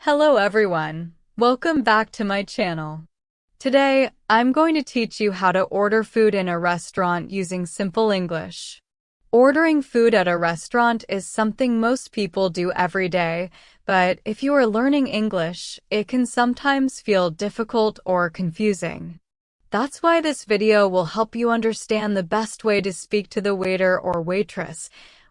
Hello everyone, welcome back to my channel. Today, I'm going to teach you how to order food in a restaurant using simple English. Ordering food at a restaurant is something most people do every day, but if you are learning English, it can sometimes feel difficult or confusing. That's why this video will help you understand the best way to speak to the waiter or waitress,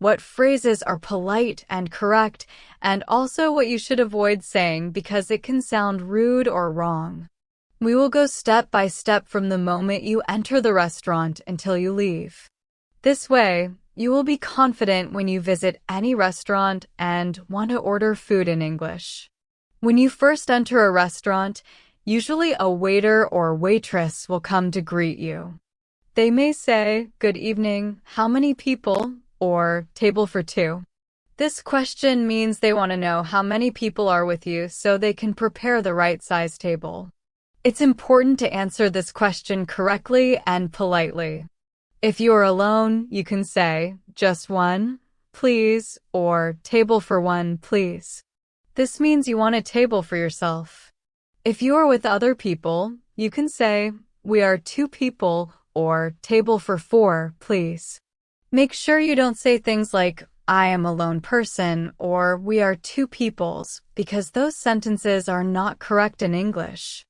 what phrases are polite and correct, and also what you should avoid saying because it can sound rude or wrong. We will go step by step from the moment you enter the restaurant until you leave. This way, you will be confident when you visit any restaurant and want to order food in English. When you first enter a restaurant, usually a waiter or waitress will come to greet you. They may say, "Good evening, how many people?" or "Table for two." This question means they want to know how many people are with you so they can prepare the right size table. It's important to answer this question correctly and politely. If you are alone, you can say, "Just one, please," or "Table for one, please." This means you want a table for yourself. If you are with other people, you can say, "We are two people," or "Table for four, please." Make sure you don't say things like, "I am a lone person," or "We are two peoples," because those sentences are not correct in English.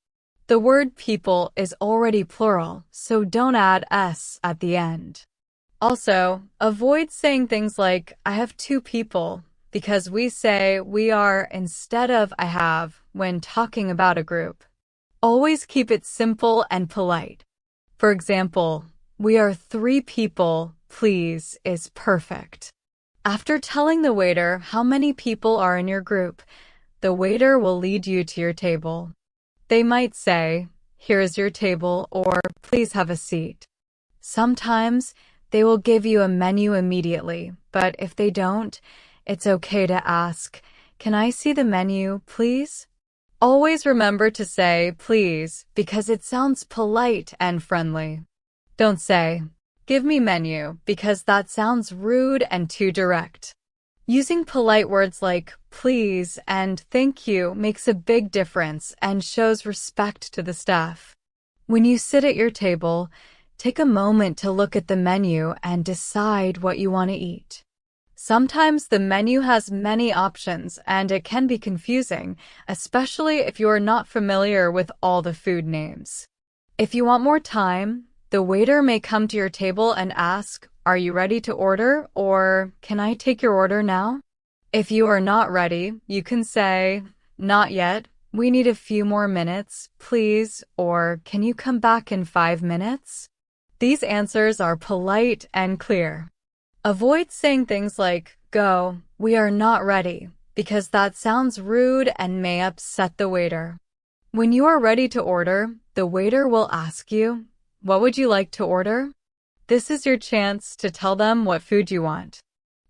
The word people is already plural, so don't add s at the end. Also, avoid saying things like, "I have two people," because we say "we are" instead of "I have" when talking about a group. Always keep it simple and polite. For example, "We are three people, please" is perfect. After telling the waiter how many people are in your group, the waiter will lead you to your table. They might say, "Here is your table," or "Please have a seat." Sometimes they will give you a menu immediately, but if they don't, it's okay to ask, "Can I see the menu, please?" Always remember to say "please" because it sounds polite and friendly. Don't say, "Give me menu," because that sounds rude and too direct. Using polite words like "please" and "thank you" makes a big difference and shows respect to the staff. When you sit at your table, take a moment to look at the menu and decide what you want to eat. Sometimes the menu has many options and it can be confusing, especially if you are not familiar with all the food names. If you want more time, the waiter may come to your table and ask, "Are you ready to order?" or "Can I take your order now?" If you are not ready, you can say, "Not yet, we need a few more minutes, please," or "Can you come back in 5 minutes?" These answers are polite and clear. Avoid saying things like, "Go, we are not ready," because that sounds rude and may upset the waiter. When you are ready to order, the waiter will ask you, "What would you like to order?" This is your chance to tell them what food you want.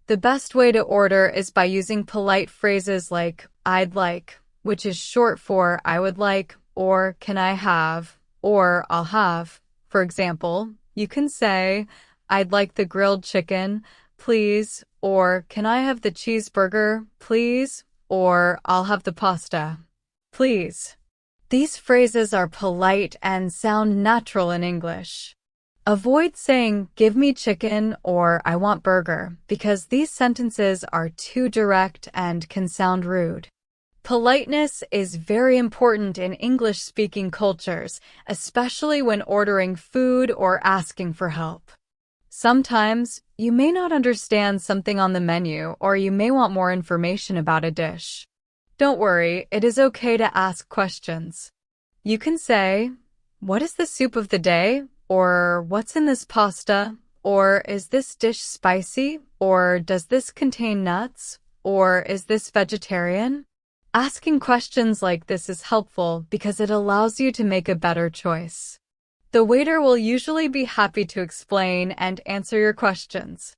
The best way to order is by using polite phrases like "I'd like," which is short for "I would like," or "Can I have," or "I'll have." For example, you can say, "I'd like the grilled chicken, please," or "Can I have the cheeseburger, please?" or "I'll have the pasta, please." These phrases are polite and sound natural in English. Avoid saying, "Give me chicken," or "I want burger," because these sentences are too direct and can sound rude. Politeness is very important in English-speaking cultures, especially when ordering food or asking for help. Sometimes, you may not understand something on the menu, or you may want more information about a dish. Don't worry, it is okay to ask questions. You can say, "What is the soup of the day?" or "What's in this pasta?" or "Is this dish spicy?" or "Does this contain nuts?" or "Is this vegetarian?" Asking questions like this is helpful because it allows you to make a better choice. The waiter will usually be happy to explain and answer your questions.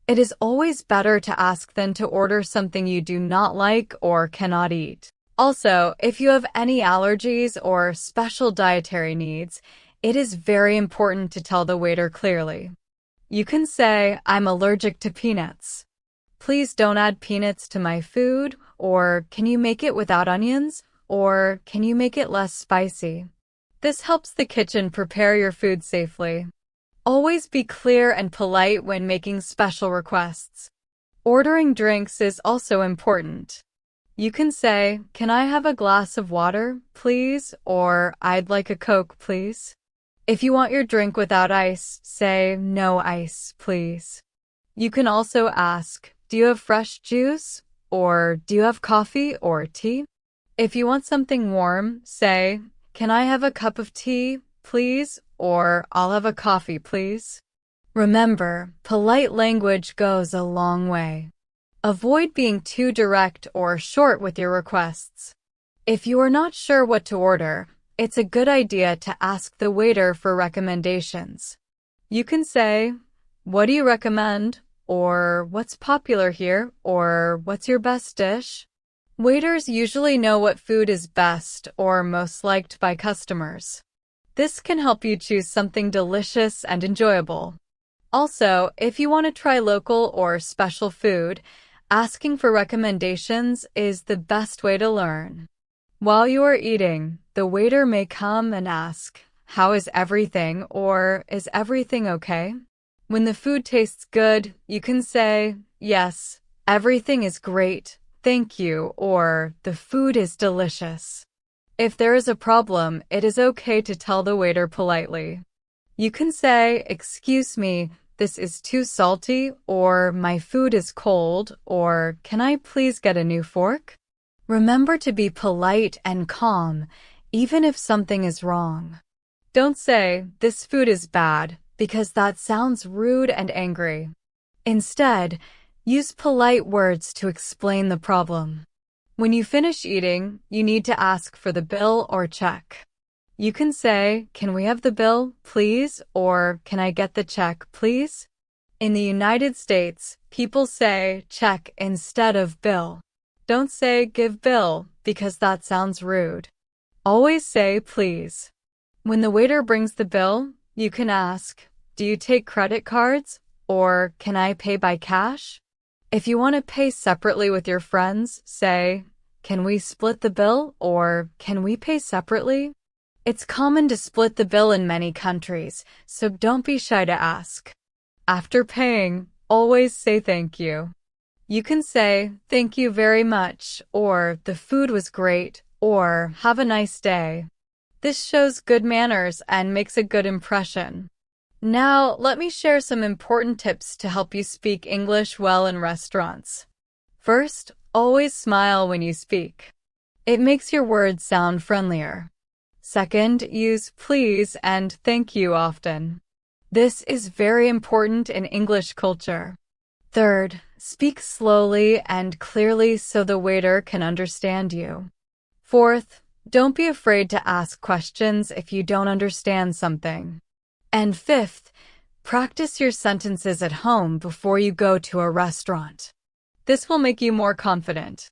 It is always better to ask than to order something you do not like or cannot eat. Also, if you have any allergies or special dietary needs, it is very important to tell the waiter clearly. You can say, "I'm allergic to peanuts." Please don't add peanuts to my food, or can you make it without onions, or can you make it less spicy? This helps the kitchen prepare your food safely. Always be clear and polite when making special requests. Ordering drinks is also important. You can say, "Can I have a glass of water, please?" or "I'd like a Coke, please." If you want your drink without ice, say, "No ice, please." You can also ask, "Do you have fresh juice?" or "Do you have coffee or tea?" If you want something warm, say, "Can I have a cup of tea, please?" or "I'll have a coffee, please." Remember, polite language goes a long way. Avoid being too direct or short with your requests. If you are not sure what to order, it's a good idea to ask the waiter for recommendations. You can say, "What do you recommend?" or "What's popular here?" or "What's your best dish?" Waiters usually know what food is best or most liked by customers. This can help you choose something delicious and enjoyable. Also, if you want to try local or special food, asking for recommendations is the best way to learn. While you are eating, the waiter may come and ask, "How is everything?" or "Is everything okay?" When the food tastes good, you can say, "Yes, everything is great, thank you," or "The food is delicious." If there is a problem, it is okay to tell the waiter politely. You can say, "Excuse me, this is too salty," or "My food is cold," or "Can I please get a new fork?" Remember to be polite and calm, even if something is wrong. Don't say, "This food is bad," because that sounds rude and angry. Instead, use polite words to explain the problem. When you finish eating, you need to ask for the bill or check. You can say, "Can we have the bill, please?" or "Can I get the check, please?" In the United States, people say check instead of bill. Don't say "give bill," because that sounds rude. Always say please. When the waiter brings the bill, you can ask, "Do you take credit cards?" or "Can I pay by cash?" If you want to pay separately with your friends, say, "Can we split the bill?" or "Can we pay separately?" It's common to split the bill in many countries, so don't be shy to ask. After paying, always say thank you. You can say, "Thank you very much," or "The food was great," or "Have a nice day." This shows good manners and makes a good impression. Now, let me share some important tips to help you speak English well in restaurants. First, always smile when you speak. It makes your words sound friendlier. Second, use please and thank you often. This is very important in English culture. Third, speak slowly and clearly so the waiter can understand you. Fourth, don't be afraid to ask questions if you don't understand something. And fifth, practice your sentences at home before you go to a restaurant. This will make you more confident.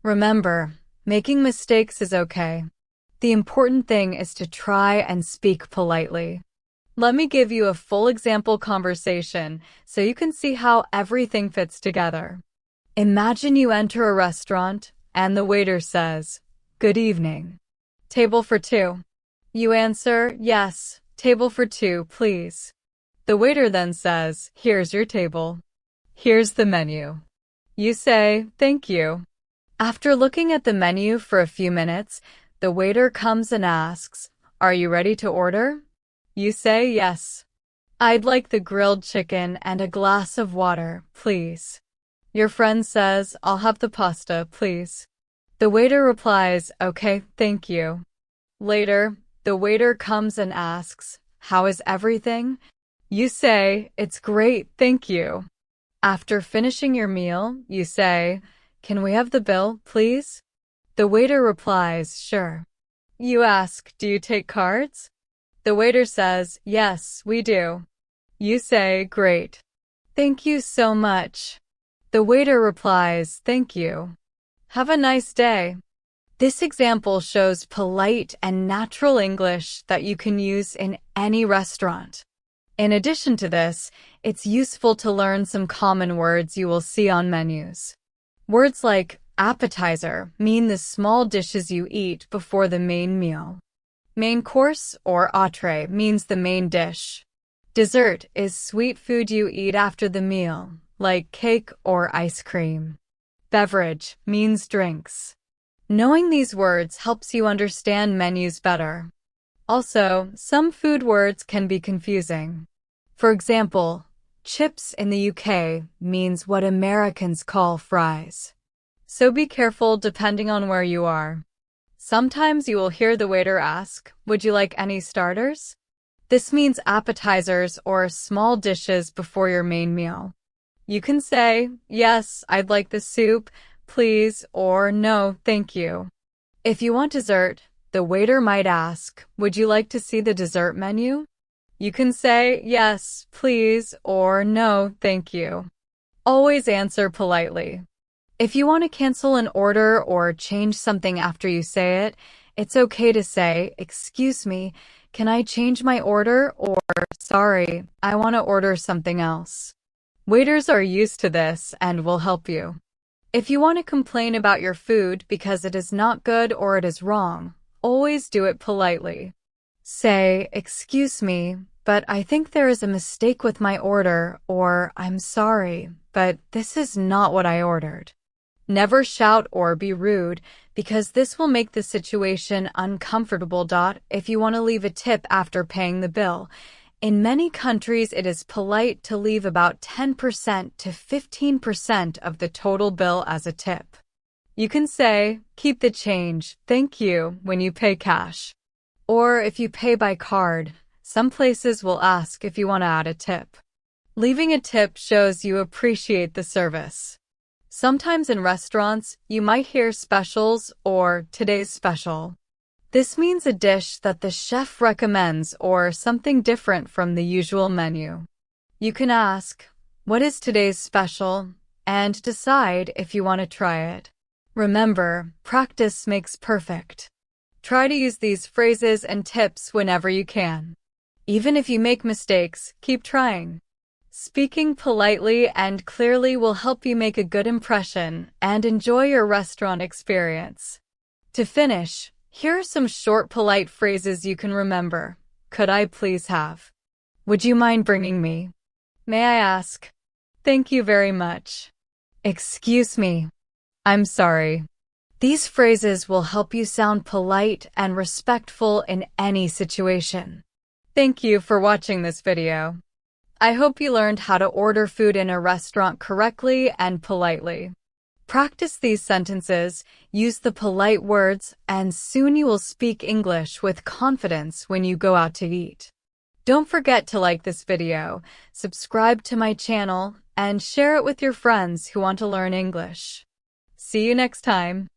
Remember, making mistakes is okay. The important thing is to try and speak politely. Let me give you a full example conversation so you can see how everything fits together. Imagine you enter a restaurant and the waiter says, "Good evening. Table for two." You answer, "Yes, table for two, please." The waiter then says, "Here's your table. Here's the menu." You say, "Thank you." After looking at the menu for a few minutes, the waiter comes and asks, "Are you ready to order?" You say, "Yes. I'd like the grilled chicken and a glass of water, please." Your friend says, "I'll have the pasta, please." The waiter replies, "Okay, thank you." Later, the waiter comes and asks, "How is everything?" You say, "It's great, thank you." After finishing your meal, you say, "Can we have the bill, please?" The waiter replies, "Sure." You ask, "Do you take cards?" The waiter says, "Yes, we do." You say, "Great. Thank you so much." The waiter replies, "Thank you. Have a nice day." This example shows polite and natural English that you can use in any restaurant. In addition to this, it's useful to learn some common words you will see on menus. Words like appetizer mean the small dishes you eat before the main meal. Main course or entree means the main dish. Dessert is sweet food you eat after the meal, like cake or ice cream. Beverage means drinks. Knowing these words helps you understand menus better. Also, some food words can be confusing. For example, chips in the UK means what Americans call fries. So be careful depending on where you are. Sometimes you will hear the waiter ask, "Would you like any starters?" This means appetizers or small dishes before your main meal. You can say, "Yes, I'd like the soup, please," or "No, thank you." If you want dessert, the waiter might ask, "Would you like to see the dessert menu?" You can say, "Yes, please," or "No, thank you." Always answer politely. If you want to cancel an order or change something after you say it, it's okay to say, "Excuse me, can I change my order?" or "Sorry, I want to order something else." Waiters are used to this and will help you. If you want to complain about your food because it is not good or it is wrong, always do it politely. Say, "Excuse me, but I think there is a mistake with my order," or "I'm sorry, but this is not what I ordered." Never shout or be rude, because this will make the situation uncomfortable. If you want to leave a tip after paying the bill, in many countries it is polite to leave about 10% to 15% of the total bill as a tip. You can say, "Keep the change, thank you," when you pay cash. Or if you pay by card, some places will ask if you want to add a tip. Leaving a tip shows you appreciate the service. Sometimes in restaurants, you might hear specials or "today's special." This means a dish that the chef recommends or something different from the usual menu. You can ask, "What is today's special?" and decide if you want to try it. Remember, practice makes perfect. Try to use these phrases and tips whenever you can. Even if you make mistakes, keep trying. Speaking politely and clearly will help you make a good impression and enjoy your restaurant experience. To finish, here are some short polite phrases you can remember. Could I please have? Would you mind bringing me? May I ask? Thank you very much. Excuse me. I'm sorry. These phrases will help you sound polite and respectful in any situation. Thank you for watching this video. I hope you learned how to order food in a restaurant correctly and politely. Practice these sentences, use the polite words, and soon you will speak English with confidence when you go out to eat. Don't forget to like this video, subscribe to my channel, and share it with your friends who want to learn English. See you next time.